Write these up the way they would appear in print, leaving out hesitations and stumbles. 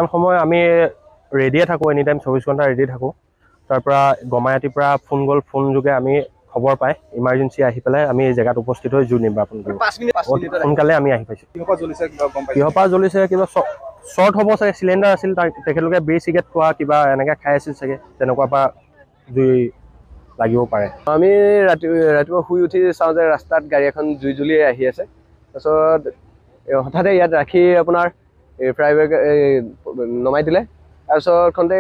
যিমান সময় আমি ৰেডিয়ে থাকোঁ, এনি টাইম 24 ঘণ্টা ৰেডি থাকোঁ। তাৰপৰা গমায়াতিৰ পৰা ফোন গ'ল, ফোন যোগে আমি খবৰ পাই ইমাৰ্জেঞ্চি আহি পেলাই আমি এই জেগাত উপস্থিত হৈ জুই নিৰ্বাপন কৰোঁ। সোনকালে আমি আহি পাইছোঁ। কিহৰ পৰা জ্বলিছে কিবা শ্বৰ্ট হ'ব চাগে, চিলিণ্ডাৰ আছিল, তেখেতলোকে বিড়ি চিগাৰেট খোৱা কিবা এনেকৈ খাই আছিল চাগে, তেনেকুৱা পৰা জুই লাগিব পাৰে। আমি ৰাতিপুৱা শুই উঠি চাওঁ যে ৰাস্তাত গাড়ী এখন জুই জ্বলি আহি আছে। তাৰপিছত হঠাতে ইয়াত ৰাখি আপোনাৰ ফ্ৰাই ব্ৰেকাৰ নমাই দিলে। তাৰপিছত খন্তে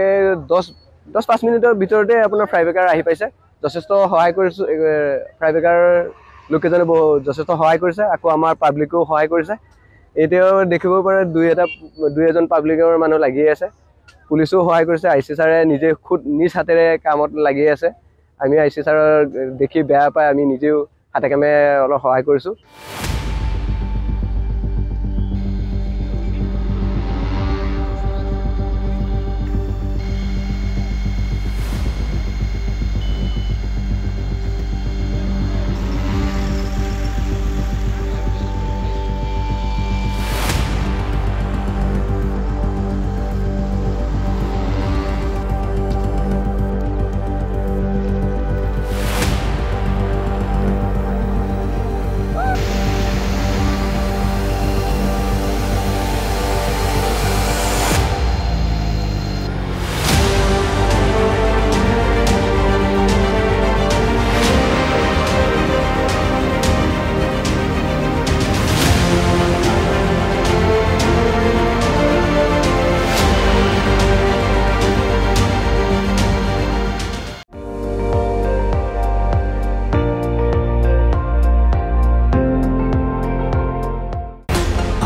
10-5 মিনিটৰ ভিতৰতে আপোনাৰ ফ্ৰাই ব্ৰেকাৰ আহি পাইছে। যথেষ্ট সহায় কৰিছোঁ, ফ্ৰাই ব্ৰেকাৰ লোককেইজনে যথেষ্ট সহায় কৰিছে। আকৌ আমাৰ পাব্লিকেও সহায় কৰিছে। এতিয়াও দেখিব পাৰে দুই এজন পাব্লিকৰ মানুহ লাগি আছে। পুলিচেও সহায় কৰিছে। IC ছাৰে নিজে নিজ হাতেৰে কামত লাগি আছে। আমি IC ছাৰৰ দেখি বেয়া পাই আমি নিজেও হাতে কামে অলপ সহায় কৰিছোঁ।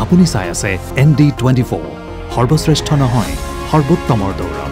আপুনি চাই আছে ND24, সৰ্বশ্ৰেষ্ঠ নহয় সৰ্বোত্তমৰ দৌৰ।